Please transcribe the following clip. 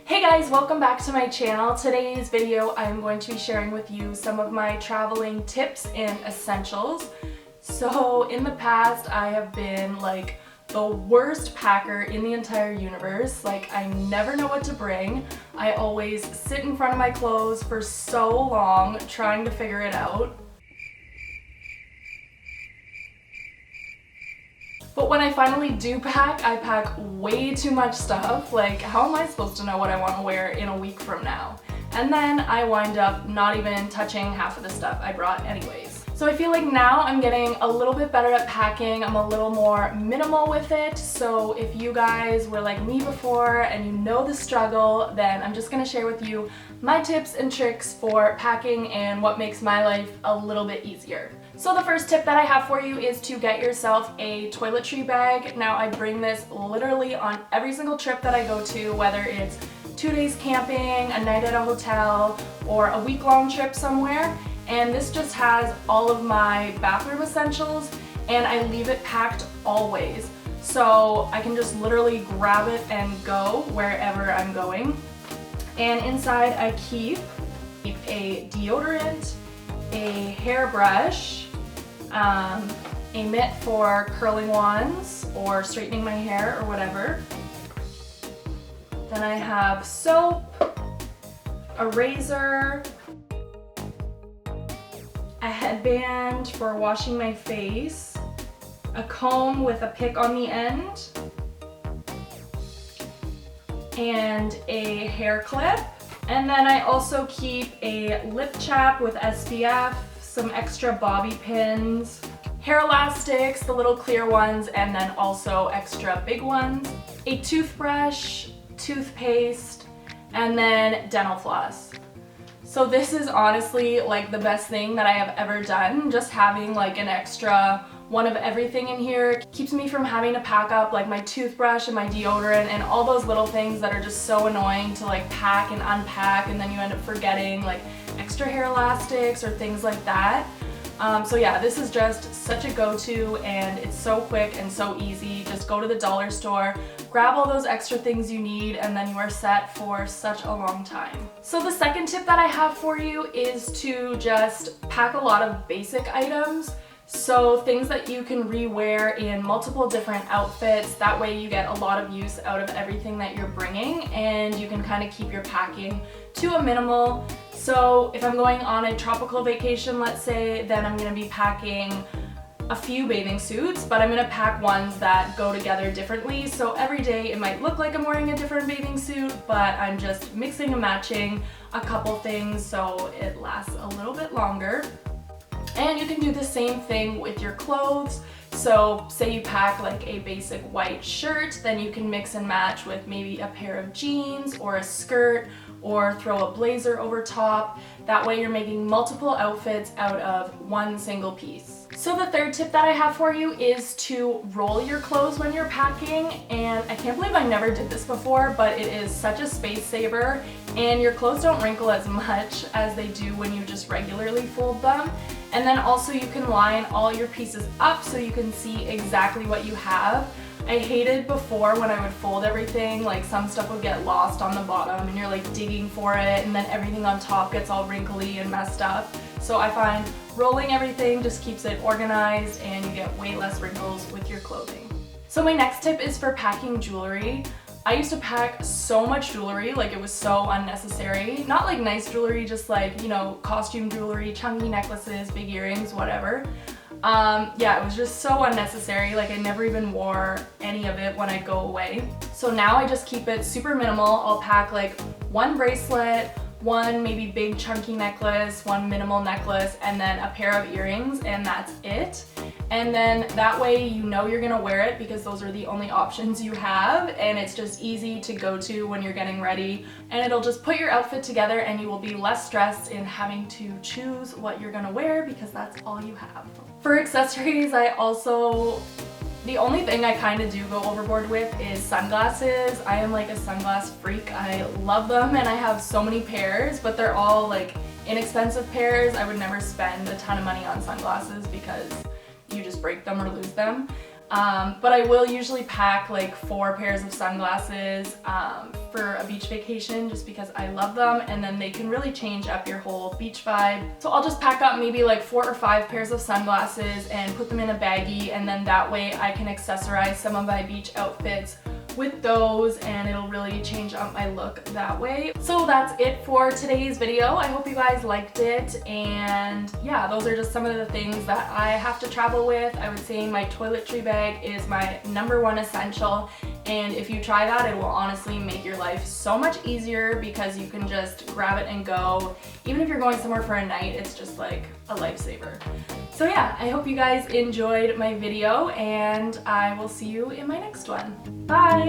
Hey guys, welcome back to my channel. Today's video I'm going to be sharing with you some of my traveling tips and essentials. So in the past I have been like the worst packer in the entire universe. Like I never know what to bring. I always sit in front of my clothes for so long trying to figure it out. But when I finally do pack, I pack way too much stuff. Like, how am I supposed to know what I want to wear in a week from now? And then I wind up not even touching half of the stuff I brought anyways. So I feel like now I'm getting a little bit better at packing. I'm a little more minimal with it. So if you guys were like me before and you know the struggle, then I'm just gonna share with you my tips and tricks for packing and what makes my life a little bit easier. So the first tip that I have for you is to get yourself a toiletry bag. Now I bring this literally on every single trip that I go to, whether it's 2 days camping, a night at a hotel, or a week-long trip somewhere. And this just has all of my bathroom essentials and I leave it packed always. So I can just literally grab it and go wherever I'm going. And inside I keep a deodorant, a hairbrush, a mitt for curling wands or straightening my hair or whatever. Then I have soap, a razor, a headband for washing my face, a comb with a pick on the end, and a hair clip. And then I also keep a lip chap with SPF, some extra bobby pins, hair elastics, the little clear ones, and then also extra big ones, a toothbrush, toothpaste, and then dental floss. So this is honestly like the best thing that I have ever done. Just having like an extra one of everything in here keeps me from having to pack up like my toothbrush and my deodorant and all those little things that are just so annoying to like pack and unpack, and then you end up forgetting like extra hair elastics or things like that. So yeah, this is just such a go-to and it's so quick and so easy. Just go to the dollar store, grab all those extra things you need, and then you are set for such a long time. So the second tip that I have for you is to just pack a lot of basic items. So things that you can rewear in multiple different outfits. That way you get a lot of use out of everything that you're bringing and you can kind of keep your packing to a minimal. So if I'm going on a tropical vacation, let's say, then I'm going to be packing a few bathing suits, but I'm going to pack ones that go together differently. So every day it might look like I'm wearing a different bathing suit, but I'm just mixing and matching a couple things so it lasts a little bit longer. And you can do the same thing with your clothes. So say you pack like a basic white shirt, then you can mix and match with maybe a pair of jeans or a skirt, or throw a blazer over top. That way you're making multiple outfits out of one single piece. So the third tip that I have for you is to roll your clothes when you're packing, and I can't believe I never did this before, but it is such a space saver and your clothes don't wrinkle as much as they do when you just regularly fold them. And then also you can line all your pieces up so you can see exactly what you have. I hated before when I would fold everything, like some stuff would get lost on the bottom and you're like digging for it, and then everything on top gets all wrinkly and messed up. So I find rolling everything just keeps it organized and you get way less wrinkles with your clothing. So my next tip is for packing jewelry. I used to pack so much jewelry, like it was so unnecessary. Not like nice jewelry, just like, you know, costume jewelry, chunky necklaces, big earrings, whatever. Yeah, it was just so unnecessary. Like I never even wore any of it when I go away. So now I just keep it super minimal. I'll pack like one bracelet, one maybe big chunky necklace, one minimal necklace, and then a pair of earrings, and that's it. And then that way you know you're gonna wear it because those are the only options you have, and it's just easy to go to when you're getting ready, and it'll just put your outfit together and you will be less stressed in having to choose what you're gonna wear because that's all you have. For accessories, the only thing I kind of do go overboard with is sunglasses. I am like a sunglass freak. I love them and I have so many pairs, but they're all like inexpensive pairs. I would never spend a ton of money on sunglasses because you just break them or lose them. But I will usually pack like 4 pairs of sunglasses for a beach vacation just because I love them, and then they can really change up your whole beach vibe. So I'll just pack up maybe like 4 or 5 pairs of sunglasses and put them in a baggie, and then that way I can accessorize some of my beach outfits with those, and it'll really change up my look that way. So that's it for today's video. I hope you guys liked it, and yeah, those are just some of the things that I have to travel with. I would say my toiletry bag is my #1 essential, and if you try that, it will honestly make your life so much easier because you can just grab it and go. Even if you're going somewhere for a night, it's just like a lifesaver. So yeah, I hope you guys enjoyed my video, and I will see you in my next one. Bye!